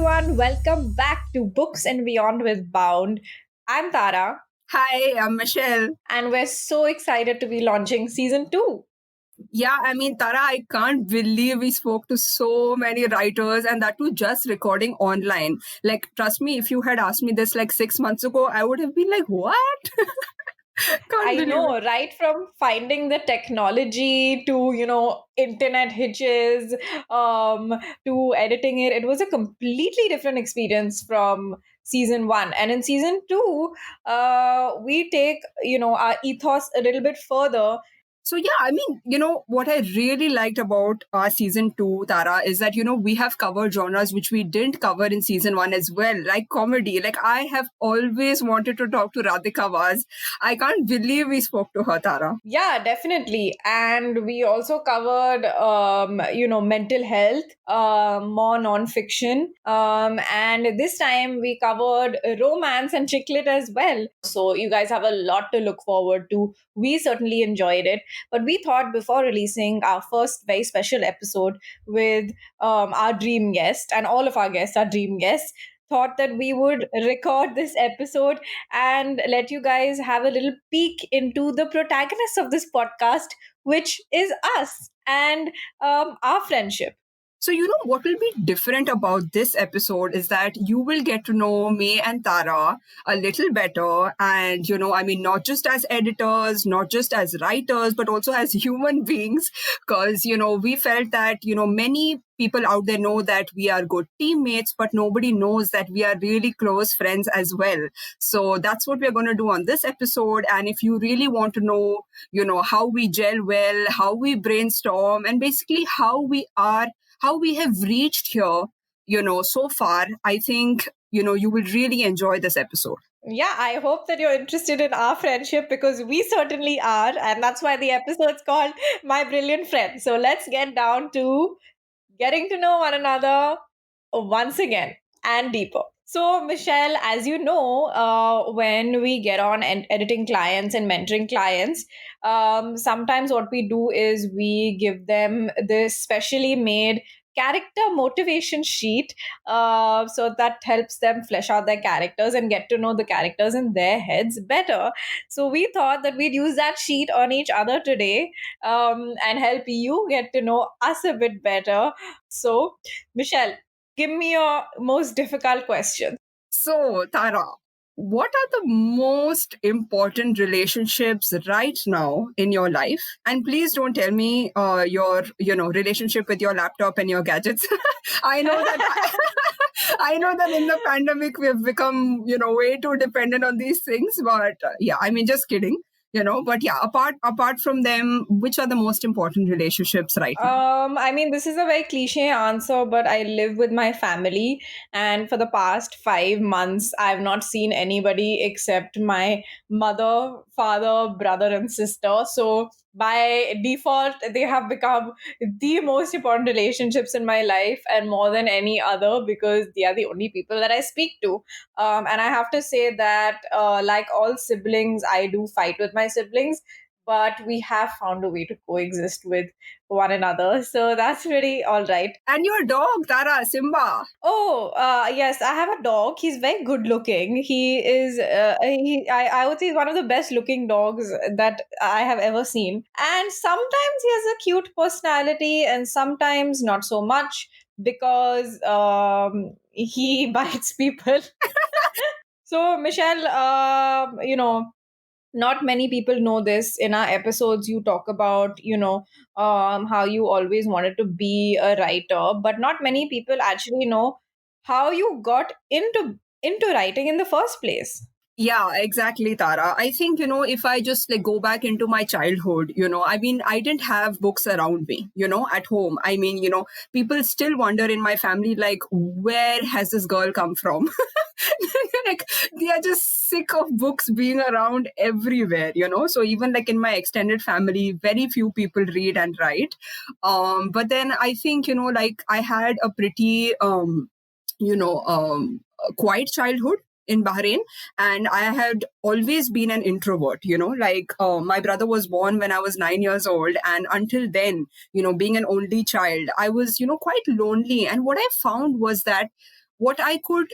everyone. Welcome back to Books and Beyond with Bound. I'm Tara, Hi, I'm Michelle. and we're so excited to be launching season 2. Yeah, Tara, I can't believe we spoke to so many writers and that too just recording online. Like, trust me, if you had asked me this like 6 months ago, I would have been like, what? Can't I believe it. know, right from finding the technology to, internet hitches, to editing it, it was a completely different experience from season 1. And in season 2, we take, our ethos a little bit further. So yeah, what I really liked about our season two, Tara, is that we have covered genres which we didn't cover in season one as well, like comedy. Like I have always wanted to talk to Radhika Vaz. I can't believe we spoke to her, Tara. Yeah, definitely. And we also covered, mental health, more nonfiction. And this time we covered romance and chicklet as well. So you guys have a lot to look forward to. We certainly enjoyed it. But we thought before releasing our first very special episode with our dream guest, and all of our guests are dream guests, thought that we would record this episode and let you guys have a little peek into the protagonist of this podcast, which is us and our friendship. So, what will be different about this episode is that you will get to know me and Tara a little better. And, not just as editors, not just as writers, but also as human beings. Because, we felt that, many people out there know that we are good teammates, but nobody knows that we are really close friends as well. So that's what we're going to do on this episode. And if you really want to know, how we gel well, how we brainstorm, and basically how we have reached here, so far, I think, you will really enjoy this episode. Yeah, I hope that you're interested in our friendship because we certainly are. And that's why the episode's called My Brilliant Friend. So let's get down to getting to know one another once again and deeper. So, Michelle, as you know, when we get on and editing clients and mentoring clients, sometimes what we do is we give them this specially made character motivation sheet, so that helps them flesh out their characters and get to know the characters in their heads better. So we thought that we'd use that sheet on each other today, and help you get to know us a bit better. So, Michelle, give me your most difficult question. So, Tara, what are the most important relationships right now in your life? And please don't tell me your, relationship with your laptop and your gadgets. I know that. I know that in the pandemic we have become, way too dependent on these things. But yeah, just kidding. But yeah, apart from them, which are the most important relationships right now? I mean, this is a very cliche answer, but I live with my family, and for the past 5 months, I've not seen anybody except my mother, father, brother, and sister. So, by default, they have become the most important relationships in my life, and more than any other, because they are the only people that I speak to. And I have to say that, like all siblings, I do fight with my siblings, but we have found a way to coexist with one another. So that's really all right. And your dog, Tara, Simba. Oh, yes, I have a dog. He's very good looking. He is, I would say he's one of the best looking dogs that I have ever seen. And sometimes he has a cute personality and sometimes not so much because he bites people. So, Michelle, not many people know this. In our episodes you talk about, how you always wanted to be a writer, but not many people actually know how you got into writing in the first place. Yeah, exactly, Tara. I think, if I just like go back into my childhood, I didn't have books around me, at home. People still wonder in my family, like, where has this girl come from? Like, they are just sick of books being around everywhere, So even like in my extended family, very few people read and write. But then I think, like I had a pretty, quiet childhood in Bahrain, and I had always been an introvert. Like my brother was born when I was 9 years old, and until then, being an only child, I was quite lonely. And what I found was that what I could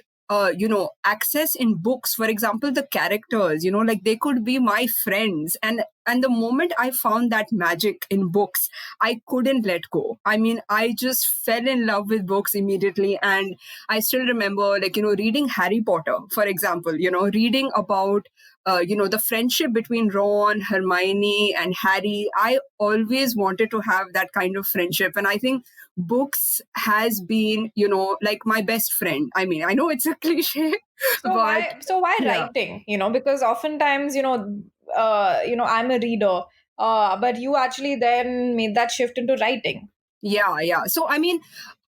access in books, for example, the characters, like they could be my friends. And the moment I found that magic in books, I couldn't let go. I mean, I just fell in love with books immediately. And I still remember, like, reading Harry Potter, for example, reading about the friendship between Ron, Hermione, and Harry. I always wanted to have that kind of friendship. And I think books has been, like my best friend. I mean, I know it's a cliche, So but why yeah. writing? Because oftentimes, I'm a reader, but you actually then made that shift into writing. Yeah. So, I mean,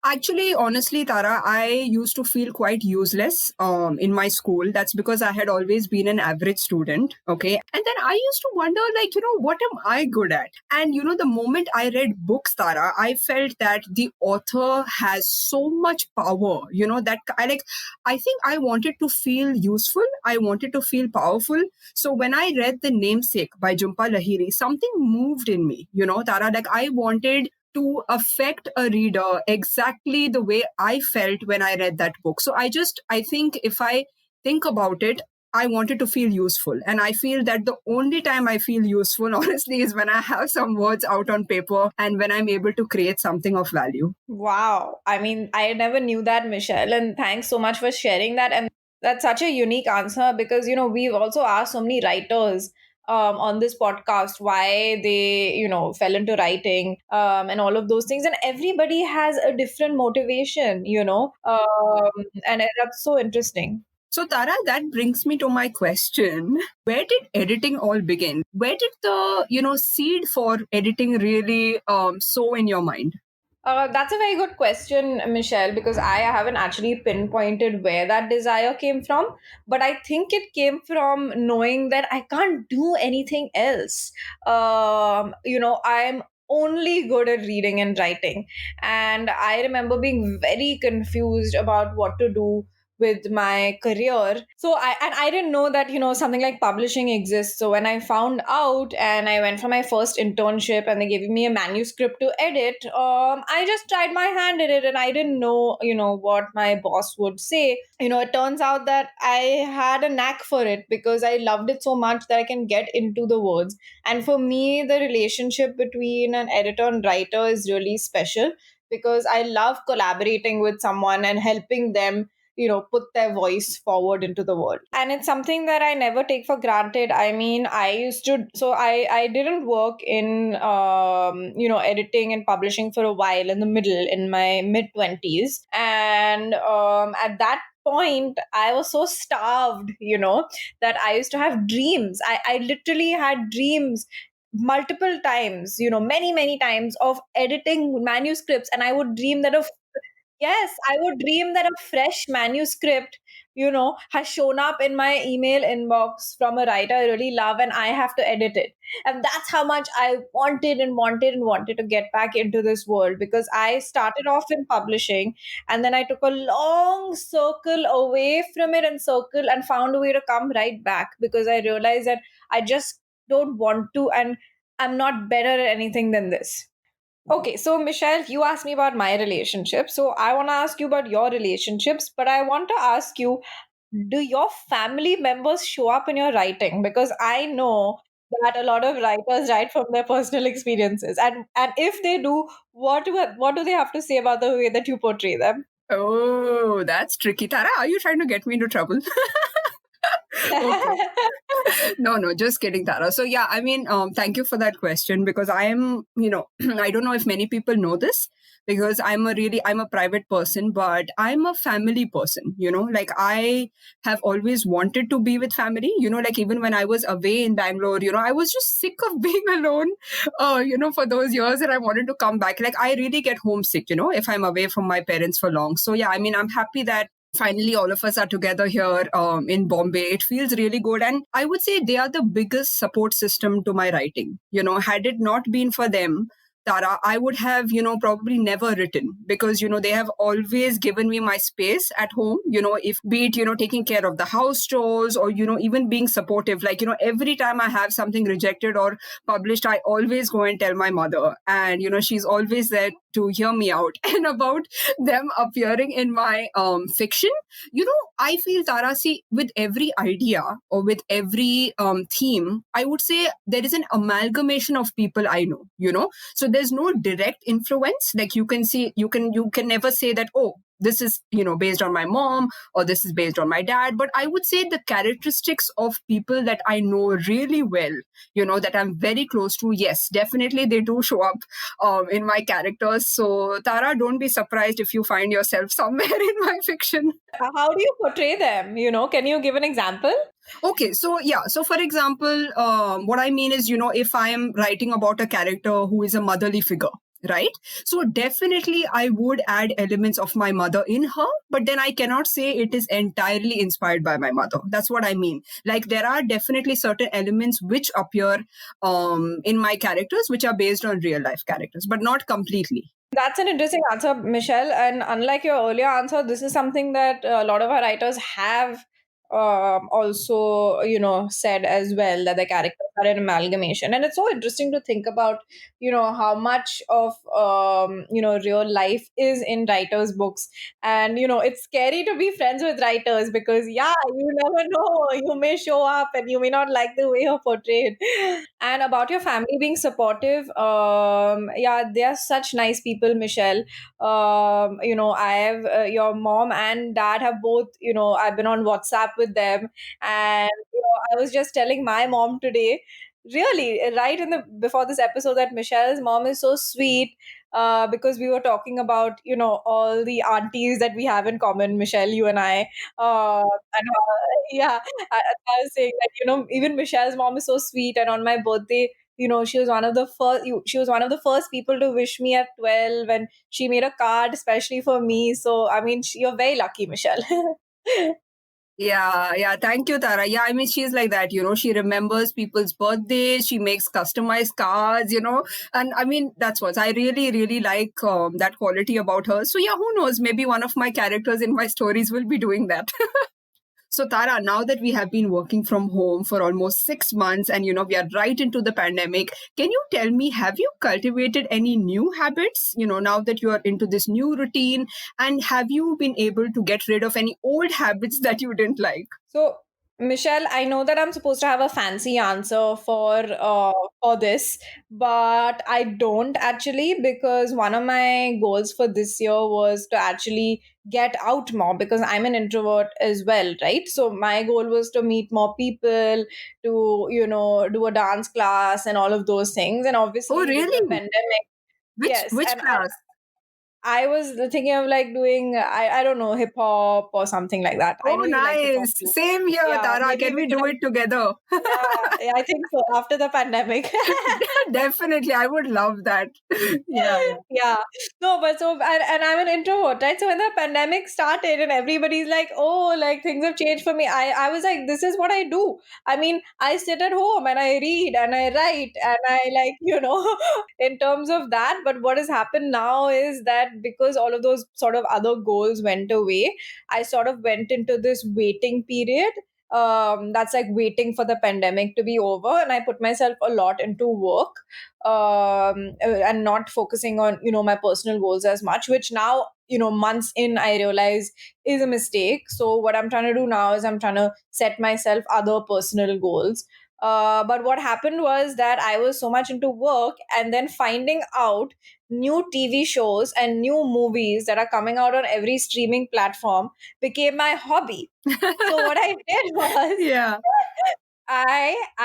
actually, honestly, Tara, I used to feel quite useless in my school. That's because I had always been an average student. Okay. And then I used to wonder, like, what am I good at? And, the moment I read books, Tara, I felt that the author has so much power, that I think I wanted to feel useful. I wanted to feel powerful. So when I read The Namesake by Jhumpa Lahiri, something moved in me, Tara, like I wanted to affect a reader exactly the way I felt when I read that book. So I think if I think about it, I wanted to feel useful. And I feel that the only time I feel useful, honestly, is when I have some words out on paper and when I'm able to create something of value. Wow. I mean, I never knew that, Michelle, and thanks so much for sharing that. And that's such a unique answer because, we've also asked so many writers on this podcast why they, fell into writing and all of those things. And everybody has a different motivation, and that's so interesting. So, Tara, that brings me to my question. Where did editing all begin? Where did the, seed for editing really sow in your mind? That's a very good question, Michelle, because I haven't actually pinpointed where that desire came from. But I think it came from knowing that I can't do anything else. I'm only good at reading and writing. And I remember being very confused about what to do with my career. So I didn't know that, something like publishing exists. So when I found out and I went for my first internship and they gave me a manuscript to edit, I just tried my hand at it and I didn't know, what my boss would say. It turns out that I had a knack for it because I loved it so much that I can get into the words. And for me, the relationship between an editor and writer is really special because I love collaborating with someone and helping them, put their voice forward into the world. And it's something that I never take for granted. I mean, I didn't work in editing and publishing for a while in the middle, in my mid 20s. And at that point I was so starved, that I used to have dreams. I literally had dreams multiple times, many times, of editing manuscripts, and I would dream that a Yes, I would dream that a fresh manuscript, has shown up in my email inbox from a writer I really love, and I have to edit it. And that's how much I wanted and wanted and wanted to get back into this world, because I started off in publishing and then I took a long circle away from it and circle and found a way to come right back because I realized that I just don't want to, and I'm not better at anything than this. Okay, so Michelle, you asked me about my relationship. So I want to ask you about your relationships, but I want to ask you, do your family members show up in your writing? Because I know that a lot of writers write from their personal experiences. And if they do, what do they have to say about the way that you portray them? Oh, that's tricky. Tara, are you trying to get me into trouble? Okay. No, just kidding, Tara. So yeah, I mean, thank you for that question because I am, I don't know if many people know this because I'm a private person, but I'm a family person, like I have always wanted to be with family, like even when I was away in Bangalore, I was just sick of being alone, for those years and I wanted to come back. Like I really get homesick, if I'm away from my parents for long. So yeah, I mean, I'm happy that finally all of us are together here in Bombay. It feels really good, and I would say they are the biggest support system to my writing. Had it not been for them, Tara, I would have, probably never written, because, they have always given me my space at home, if be it, taking care of the house chores, or, even being supportive. Like, every time I have something rejected or published, I always go and tell my mother. And, she's always there to hear me out. And about them appearing in my fiction, I feel, Tara, see, with every idea or with every theme, I would say there is an amalgamation of people I know, so there's no direct influence. Like, you can never say that, oh, this is, based on my mom, or this is based on my dad. But I would say the characteristics of people that I know really well, that I'm very close to, yes, definitely they do show up in my characters. So, Tara, don't be surprised if you find yourself somewhere in my fiction. How do you portray them? Can you give an example? Okay, so yeah, so for example, what I mean is, if I am writing about a character who is a motherly figure, right? So definitely I would add elements of my mother in her, but then I cannot say it is entirely inspired by my mother. That's what I mean. Like, there are definitely certain elements which appear in my characters which are based on real life characters, but not completely. That's an interesting answer, Michelle. And unlike your earlier answer, this is something that a lot of our writers have also, said as well, that the characters are an amalgamation. And it's so interesting to think about, how much of, real life is in writers' books. And, it's scary to be friends with writers because, yeah, you never know. You may show up and you may not like the way you're portrayed. And about your family being supportive, yeah, they are such nice people, Michelle. I have your mom and dad have both, I've been on WhatsApp with them, and I was just telling my mom today, really, right in the before this episode, that Michelle's mom is so sweet. Because we were talking about, all the aunties that we have in common, Michelle, you and I, and yeah, I was saying that, even Michelle's mom is so sweet, and on my birthday, she was one of the first. She was one of the first people to wish me at 12, and she made a card especially for me. So, I mean, you're very lucky, Michelle. Yeah, yeah. Thank you, Tara. Yeah, I mean, she's like that, she remembers people's birthdays, she makes customized cards, and I mean, that's what I really, really like that quality about her. So, yeah, who knows? Maybe one of my characters in my stories will be doing that. So, Tara, now that we have been working from home for almost 6 months and, we are right into the pandemic, can you tell me, have you cultivated any new habits, now that you are into this new routine? And have you been able to get rid of any old habits that you didn't like? So, Michelle, I know that I'm supposed to have a fancy answer for this, but I don't actually, because one of my goals for this year was to actually get out more, because I'm an introvert as well, right? So my goal was to meet more people, to do a dance class and all of those things. And Oh, obviously with the really? pandemic, yes, Which and class? I was thinking of like doing, I don't know, hip hop or something like that. I Oh, know you like hip hop nice. too. Same here, Yeah, Tara. maybe Can we we could do have, it together? yeah, I think so, after the pandemic. Definitely. I would love that. Yeah, yeah. Yeah. No, but so, and I'm an introvert, right? So when the pandemic started and everybody's like, oh, like things have changed for me, I was like, this is what I do. I mean, I sit at home and I read and I write and I like, in terms of that. But what has happened now is that because all of those sort of other goals went away, I sort of went into this waiting period. That's like waiting for the pandemic to be over, and I put myself a lot into work, and not focusing on my personal goals as much, which now, months in, I realize is a mistake. So what I'm trying to do now is I'm trying to set myself other personal goals. But what happened was that I was so much into work, and then finding out new TV shows and new movies that are coming out on every streaming platform became my hobby. So what I did was, Yeah.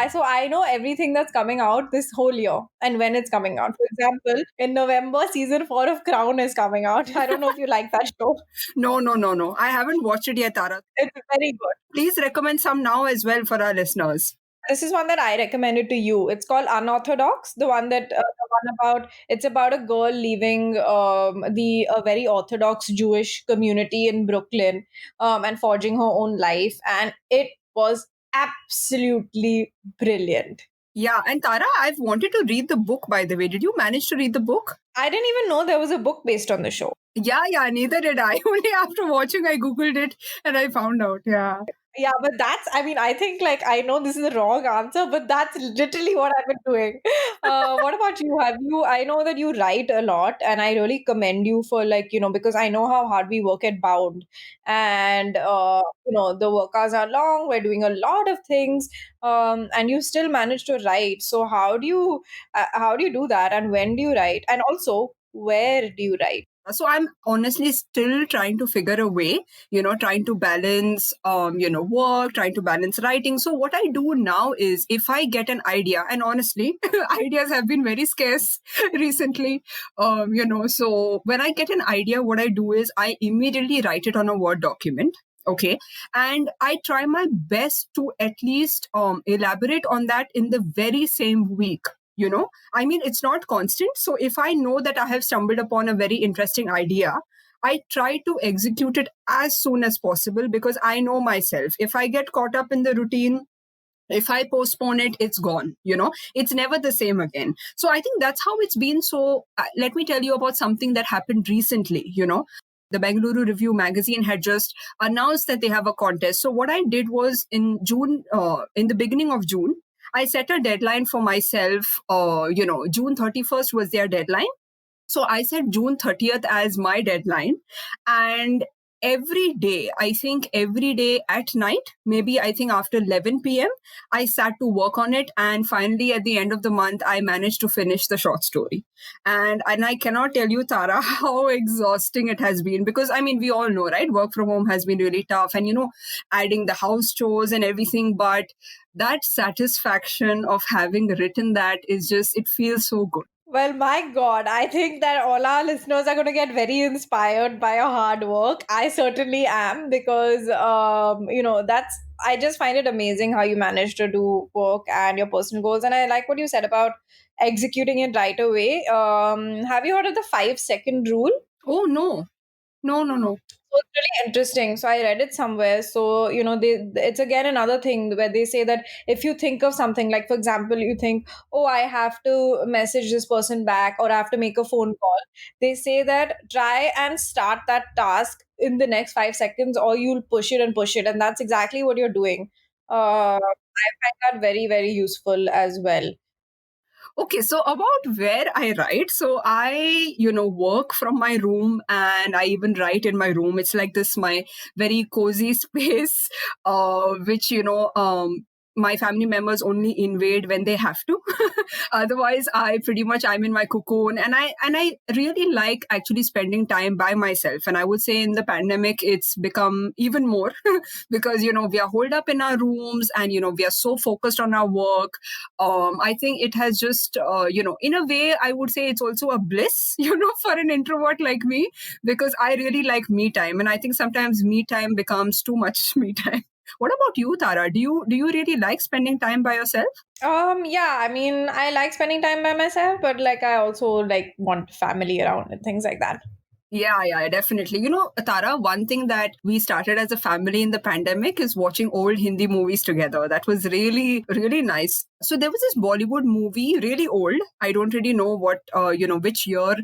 so I know everything that's coming out this whole year and when it's coming out. For example, in November, season 4 of Crown is coming out. I don't know if you like that show. No, no, no, no. I haven't watched it yet, Tara. It's very good. Please recommend some now as well for our listeners. This is one that I recommended to you. It's called Unorthodox. The one about, it's about a girl leaving the a very orthodox Jewish community in Brooklyn, and forging her own life, and it was absolutely brilliant. Yeah, and Tara, I've wanted to read the book, by the way. Did you manage to read the book? I didn't even know there was a book based on the show. Yeah, yeah, neither did I. Only after watching, I Googled it and I found out. Yeah. Yeah, but that's, I mean, I think like I know this is the wrong answer, but that's literally what I've been doing. What about you? Have you, I know that you write a lot and I really commend you for like, because I know how hard we work at Bound and, the work hours are long, we're doing a lot of things, and you still manage to write. So how do you do that? And when do you write? And also, where do you write? So I'm honestly still trying to figure a way, trying to balance, work, trying to balance writing. So what I do now is if I get an idea, and honestly, ideas have been very scarce recently, so when I get an idea, what I do is I immediately write it on a Word document. Okay. And I try my best to at least elaborate on that in the very same week. I mean, it's not constant. So if I know that I have stumbled upon a very interesting idea, I try to execute it as soon as possible because I know myself. If I get caught up in the routine, if I postpone it, it's gone. It's never the same again. So I think that's how it's been. So let me tell you about something that happened recently. The Bengaluru Review magazine had just announced that they have a contest. So what I did was in June, in the beginning of June, I set a deadline for myself. June 31st was their deadline. So I set June 30th as my deadline. And every day, I think every day at night, maybe I think after 11 p.m., I sat to work on it. And finally, at the end of the month, I managed to finish the short story. And I cannot tell you, Tara, how exhausting it has been because I mean, we all know, right? Work from home has been really tough and, adding the house chores and everything. But that satisfaction of having written that is just, it feels so good. Well, my God, I think that all our listeners are going to get very inspired by your hard work. I certainly am because, I just find it amazing how you manage to do work and your personal goals. And I like what you said about executing it right away. Have you heard of the 5 second rule? Oh, no. No, no, no. So it's really interesting. So I read it somewhere. So, it's again another thing where they say that if you think of something, like for example, you think, oh, I have to message this person back or I have to make a phone call. They say that try and start that task in the next 5 seconds or you'll push it and push it. And that's exactly what you're doing. I find that very, very useful as well. Okay, so about where I write. So I, work from my room and I even write in my room. It's like this, my very cozy space, which, my family members only invade when they have to. Otherwise, I'm in my cocoon and I really like actually spending time by myself. And I would say in the pandemic, it's become even more because, we are holed up in our rooms and, we are so focused on our work. I think it has just, in a way, I would say it's also a bliss, for an introvert like me, because I really like me time. And I think sometimes me time becomes too much me time. What about you, Tara? Do you really like spending time by yourself? Yeah, I mean, I like spending time by myself, but like I also like want family around and things like that. Yeah, yeah, definitely. Tara, one thing that we started as a family in the pandemic is watching old Hindi movies together. That was really, really nice. So there was this Bollywood movie, really old. I don't really know which year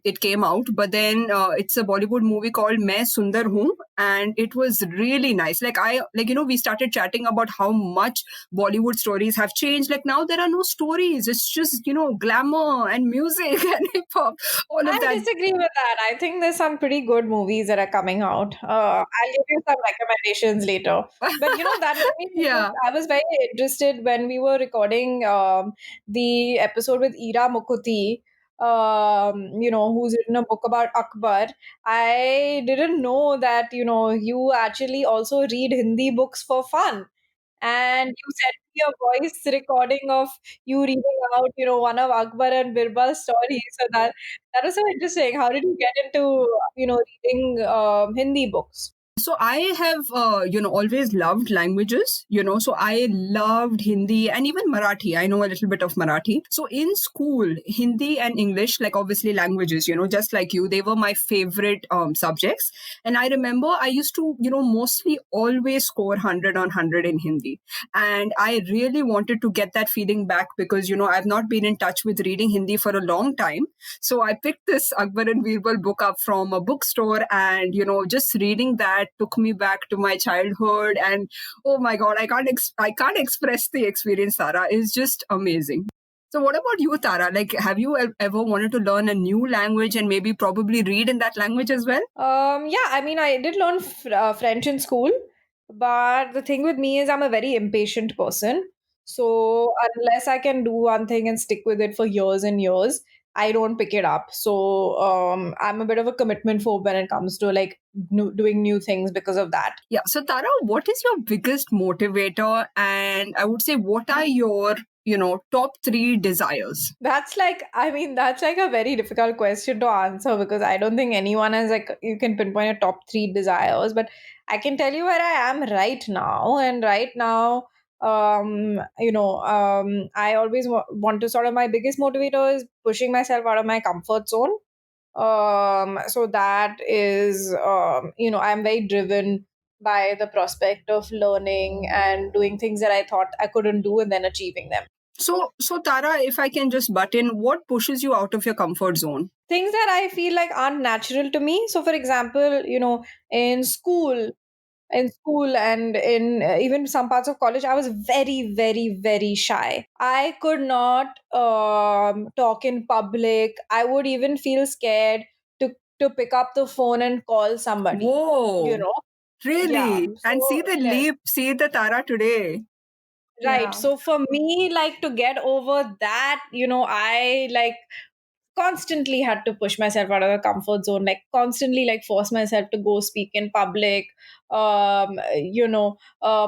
it came out, but then it's a Bollywood movie called Main Sundar Hoon, and it was really nice. We started chatting about how much Bollywood stories have changed. Like now there are no stories. It's just glamour and music and hip hop, all of I that. disagree with that. I think there's some pretty good movies that are coming out. I'll give you some recommendations later. But that made me think of, Yeah. I was very interested when we were recording the episode with Ira Mukherjee, who's written a book about Akbar. I didn't know that, you actually also read Hindi books for fun. And you sent me a voice recording of you reading out, one of Akbar and Birbal's stories. So that was so interesting. How did you get into, reading Hindi books? So I have, always loved languages, so I loved Hindi and even Marathi. I know a little bit of Marathi. So in school, Hindi and English, like obviously languages, just like you, they were my favorite subjects. And I remember I used to, mostly always score 100 on 100 in Hindi. And I really wanted to get that feeling back because, I've not been in touch with reading Hindi for a long time. So I picked this Akbar and Birbal book up from a bookstore, and just reading that took me back to my childhood. And oh my god, I can't express the experience. Tara, is just amazing. So what about you, Tara? Like, have you ever wanted to learn a new language and maybe probably read in that language as well? Yeah, I mean, I did learn French in school, but the thing with me is I'm a very impatient person. So unless I can do one thing and stick with it for years and years, I don't pick it up. So I'm a bit of a commitment phobe when it comes to like doing new things because of that. Yeah. So Tara, what is your biggest motivator? And I would say, what are your, top three desires? That's like a very difficult question to answer because I don't think anyone has like, you can pinpoint a top three desires, but I can tell you where I am right now. And right now, I always want to sort of, my biggest motivator is pushing myself out of my comfort zone. So that is, I'm very driven by the prospect of learning and doing things that I thought I couldn't do and then achieving them. So Tara, if I can just butt in, what pushes you out of your comfort zone? Things that I feel like aren't natural to me. So, for example, in school, and in even some parts of college, I was very, very, very shy. I could not talk in public. I would even feel scared to pick up the phone and call somebody. You Whoa, know, yeah. really? And see So the yes, leap, see the Tara today. right. Yeah. So for me, like to get over that, I like constantly had to push myself out of the comfort zone, like constantly like force myself to go speak in public,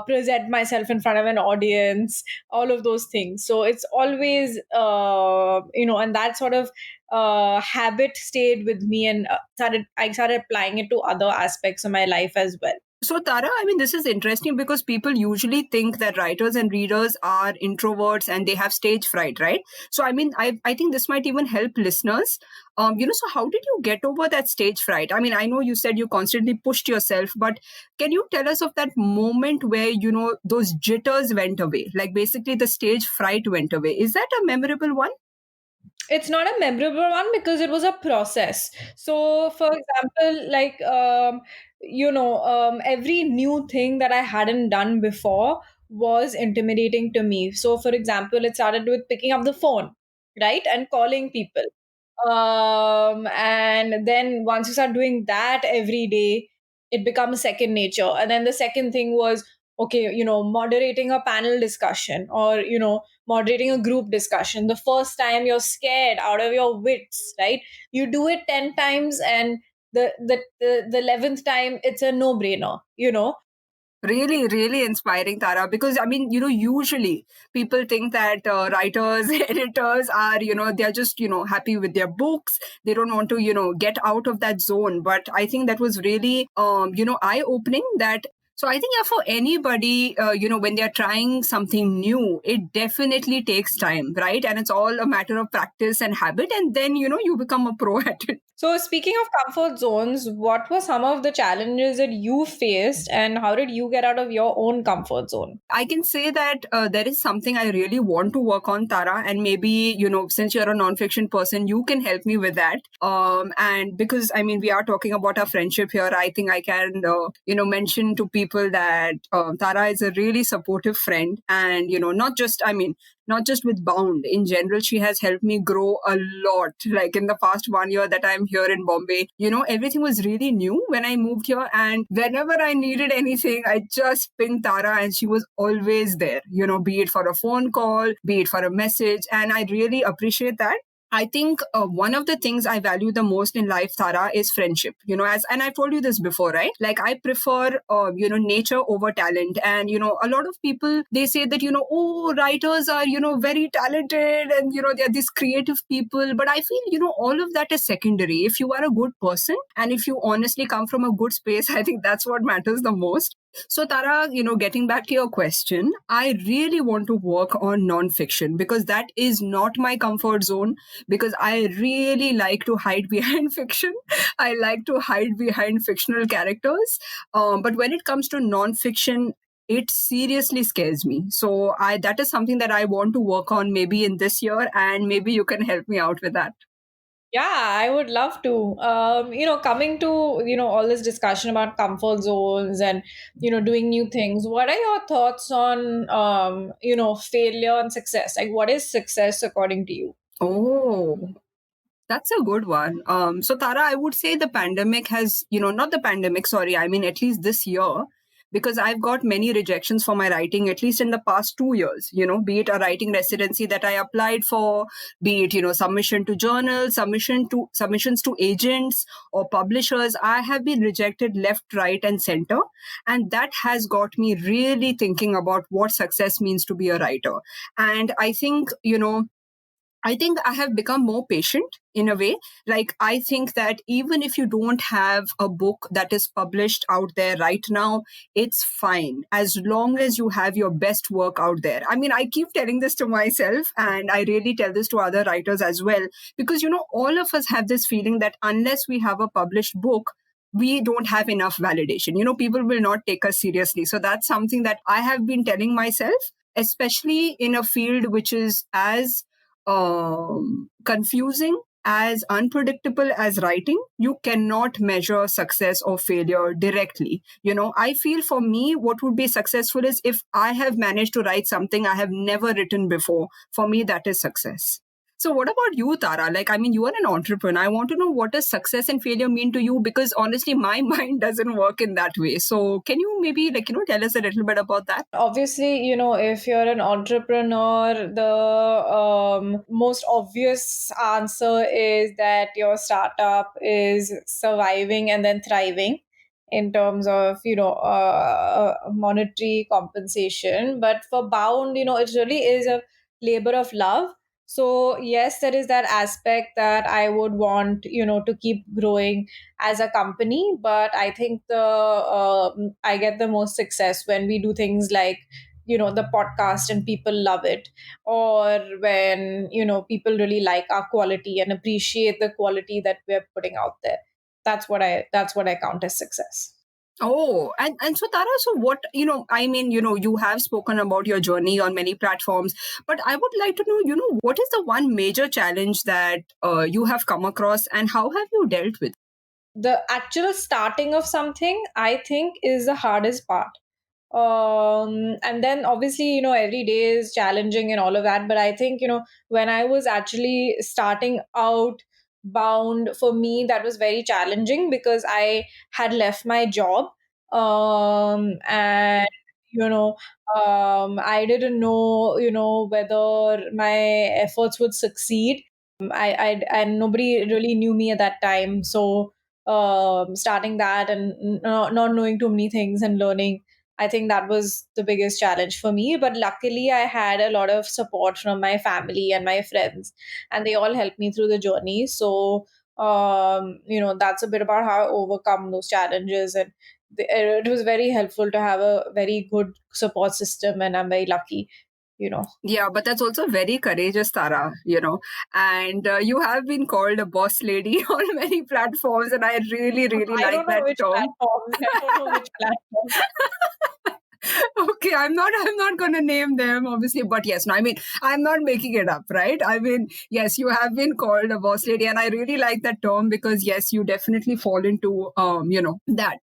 present myself in front of an audience, all of those things. So it's always and that sort of habit stayed with me, and I started applying it to other aspects of my life as well. So, Tara, I mean, this is interesting because people usually think that writers and readers are introverts and they have stage fright, right? So, I mean, I think this might even help listeners. So how did you get over that stage fright? I mean, I know you said you constantly pushed yourself, but can you tell us of that moment where, those jitters went away? Like basically the stage fright went away. Is that a memorable one? It's not a memorable one because it was a process. So for example, like every new thing that I hadn't done before was intimidating to me. So for example, it started with picking up the phone, right, and calling people. And then once you start doing that every day, it becomes second nature. And then the second thing was, okay, moderating a panel discussion, or moderating a group discussion. The first time you're scared out of your wits, right? You do it 10 times, and the 11th time it's a no brainer. Really, really inspiring, Tara. Because I mean, usually people think that writers, editors are, they're just, happy with their books. They don't want to, get out of that zone. But I think that was really, eye opening. That so I think, yeah, for anybody, when they're trying something new, it definitely takes time, right? And it's all a matter of practice and habit, and then you become a pro at it. So, speaking of comfort zones, what were some of the challenges that you faced, and how did you get out of your own comfort zone? I can say that there is something I really want to work on, Tara, and maybe since you're a nonfiction person, you can help me with that. And because I mean, we are talking about our friendship here, I think I can mention to people that Tara is a really supportive friend, and not just with Bound. In general, she has helped me grow a lot. Like in the past 1 year that I'm here in Bombay, everything was really new when I moved here. And whenever I needed anything, I just pinged Tara and she was always there, be it for a phone call, be it for a message. And I really appreciate that. I think one of the things I value the most in life, Tara, is friendship. As and I've told you this before, right? Like I prefer, nature over talent. And a lot of people they say that oh, writers are very talented and they're these creative people. But I feel all of that is secondary. If you are a good person and if you honestly come from a good space, I think that's what matters the most. So, Tara, getting back to your question, I really want to work on nonfiction because that is not my comfort zone because I really like to hide behind fiction. I like to hide behind fictional characters. But when it comes to nonfiction, it seriously scares me. So I that is something that I want to work on maybe in this year, and maybe you can help me out with that. Yeah, I would love to. Coming to, all this discussion about comfort zones and, doing new things, what are your thoughts on, failure and success? Like, what is success according to you? Oh, that's a good one. So Tara, I would say the pandemic has, not the pandemic, sorry, I mean at least this year, because I've got many rejections for my writing, at least in the past 2 years, be it a writing residency that I applied for, be it, submission to journals, submissions to agents or publishers. I have been rejected left, right, and center. And that has got me really thinking about what success means to be a writer. And I think I have become more patient in a way. Like, I think that even if you don't have a book that is published out there right now, it's fine as long as you have your best work out there. I mean, I keep telling this to myself, and I really tell this to other writers as well, because, all of us have this feeling that unless we have a published book, we don't have enough validation. People will not take us seriously. So that's something that I have been telling myself, especially in a field which is as confusing, as unpredictable as writing. You cannot measure success or failure directly. I feel for me, what would be successful is if I have managed to write something I have never written before. For me, that is success. So, what about you, Tara? Like, I mean, you are an entrepreneur. I want to know what does success and failure mean to you? Because honestly, my mind doesn't work in that way. So, can you maybe, tell us a little bit about that? Obviously, if you're an entrepreneur, the most obvious answer is that your startup is surviving and then thriving in terms of, monetary compensation. But for Bound, it really is a labor of love. So yes, there is that aspect that I would want, to keep growing as a company. But I think I get the most success when we do things like, the podcast and people love it, or when, people really like our quality and appreciate the quality that we're putting out there. That's what I count as success. Oh, and so Tara, so what, I mean, you have spoken about your journey on many platforms, but I would like to know, what is the one major challenge that you have come across and how have you dealt with? The actual starting of something, I think, is the hardest part. And then obviously, every day is challenging and all of that. But I think, when I was actually starting out Bound, for me, that was very challenging because I had left my job. And, you know, I didn't know, whether my efforts would succeed. And nobody really knew me at that time. So, starting that and not knowing too many things and learning, I think that was the biggest challenge for me. But luckily, I had a lot of support from my family and my friends, and they all helped me through the journey. So, that's a bit about how I overcome those challenges. And it was very helpful to have a very good support system, and I'm very lucky, you know. Yeah, but that's also very courageous, Tara, and you have been called a boss lady on many platforms, and I really, really I like don't know that which term. platforms. I don't know which platforms. Okay, I'm not gonna name them obviously, but yes, no, I mean, I'm not making it up, right? I mean, yes, you have been called a boss lady, and I really like that term because yes, you definitely fall into that.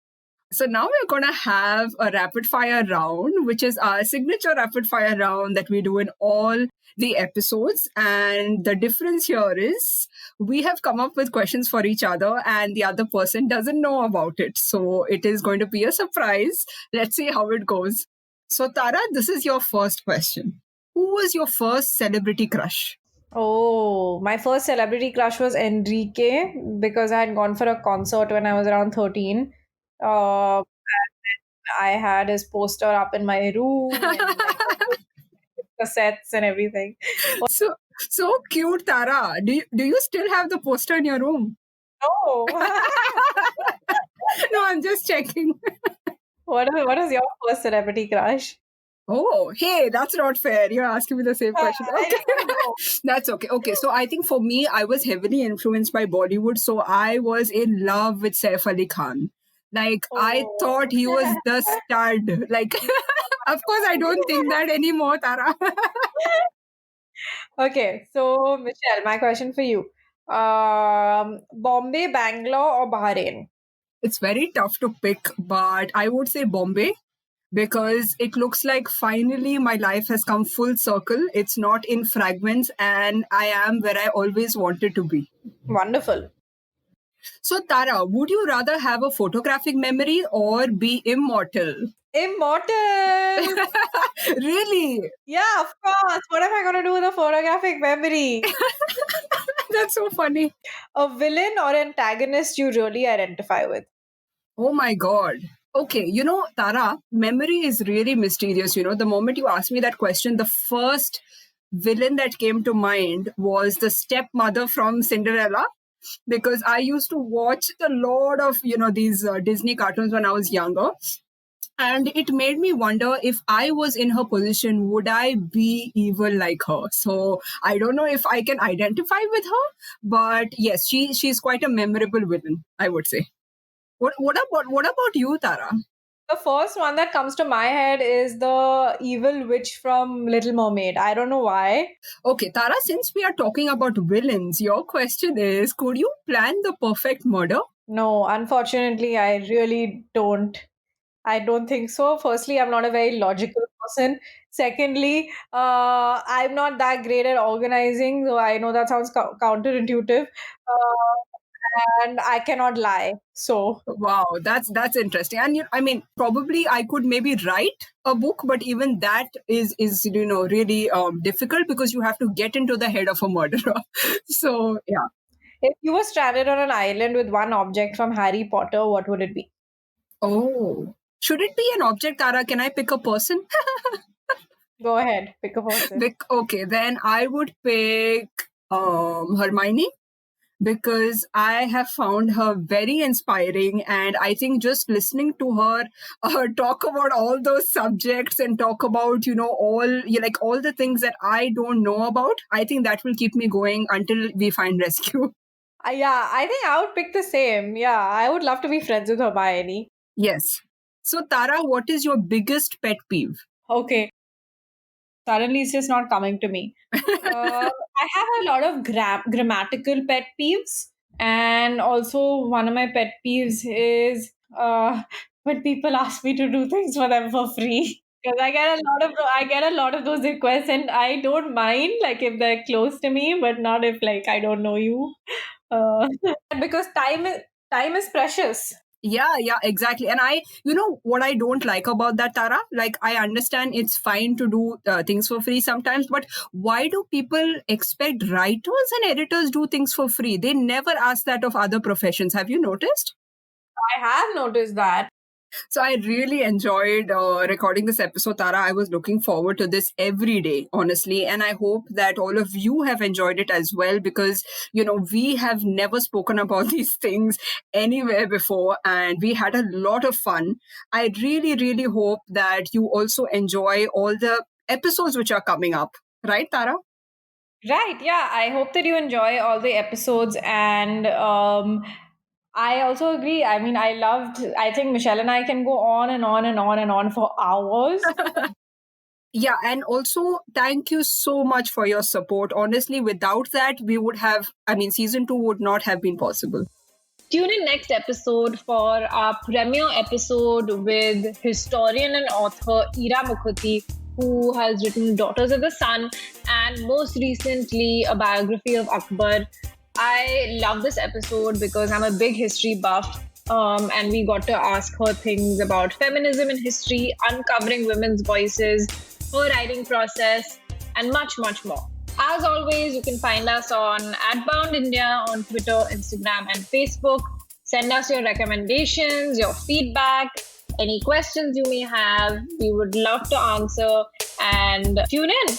So now we're going to have a rapid fire round, which is our signature rapid fire round that we do in all the episodes. And the difference here is we have come up with questions for each other, and the other person doesn't know about it. So it is going to be a surprise. Let's see how it goes. So, Tara, this is your first question. Who was your first celebrity crush? Oh, my first celebrity crush was Enrique because I had gone for a concert when I was around 13. And I had his poster up in my room and like cassettes and everything. So so cute, Tara. Do you still have the poster in your room? Oh, No, I'm just checking. what is your first celebrity crush? Oh, hey, that's not fair. You're asking me the same question. I Okay. don't know. That's okay. Okay, so I think for me, I was heavily influenced by Bollywood. So I was in love with Saif Ali Khan. Like, I Oh. thought he was the stud. Like, of course, I don't think that anymore, Tara. Okay, so Michelle, my question for you. Bombay, Bangalore, or Bahrain? It's very tough to pick, but I would say Bombay because it looks like finally my life has come full circle. It's not in fragments, and I am where I always wanted to be. Wonderful. So, Tara, would you rather have a photographic memory or be immortal? Immortal. Really? Yeah, of course. What am I going to do with a photographic memory? That's so funny. A villain or antagonist you really identify with? Oh my God. Okay, Tara, memory is really mysterious. The moment you asked me that question, the first villain that came to mind was the stepmother from Cinderella because I used to watch a lot of, these Disney cartoons when I was younger. And it made me wonder if I was in her position, would I be evil like her? So I don't know if I can identify with her, but yes, she's quite a memorable villain, I would say. What about you, Tara? The first one that comes to my head is the evil witch from Little Mermaid. I don't know why. Okay, Tara, since we are talking about villains, your question is, could you plan the perfect murder? No, unfortunately, I really don't. I don't think so. Firstly, I'm not a very logical person. Secondly, I'm not that great at organizing. So I know that sounds counterintuitive. And I cannot lie. So Wow, that's interesting. And I mean, probably I could maybe write a book, but even that is really difficult because you have to get into the head of a murderer. So yeah. if you were stranded on an island with one object from Harry Potter, what would it be? Oh, should it be an object, Tara? Can I pick a person? Go ahead, pick a person. Okay, then I would pick Hermione because I have found her very inspiring. And I think just listening to her talk about all those subjects and talk about, all the things that I don't know about, I think that will keep me going until we find rescue. Yeah, I think I would pick the same. Yeah, I would love to be friends with Hermione. Yes. So, Tara, what is your biggest pet peeve? Okay, suddenly it's just not coming to me. I have a lot of grammatical pet peeves, and also one of my pet peeves is when people ask me to do things for them for free. Because I get a lot of those requests, and I don't mind like if they're close to me, but not if like I don't know you. Uh, because time is precious. Yeah, exactly. And what I don't like about that, Tara? Like, I understand it's fine to do things for free sometimes, but why do people expect writers and editors do things for free? They never ask that of other professions. Have you noticed? I have noticed that. So I really enjoyed recording this episode, Tara. I was looking forward to this every day, honestly. And I hope that all of you have enjoyed it as well because, we have never spoken about these things anywhere before and we had a lot of fun. I really, really hope that you also enjoy all the episodes which are coming up. Right, Tara? Right, yeah. I hope that you enjoy all the episodes and I also agree. I mean, I think Michelle and I can go on and on and on and on for hours. Yeah, and also thank you so much for your support. Honestly, without that, season 2 would not have been possible. Tune in next episode for our premiere episode with historian and author Ira Mukherjee, who has written Daughters of the Sun and most recently a biography of Akbar. I love this episode because I'm a big history buff. And we got to ask her things about feminism in history, uncovering women's voices, her writing process, and much, much more. As always, you can find us on @Bound India on Twitter, Instagram, and Facebook. Send us your recommendations, your feedback, any questions you may have. We would love to answer and tune in.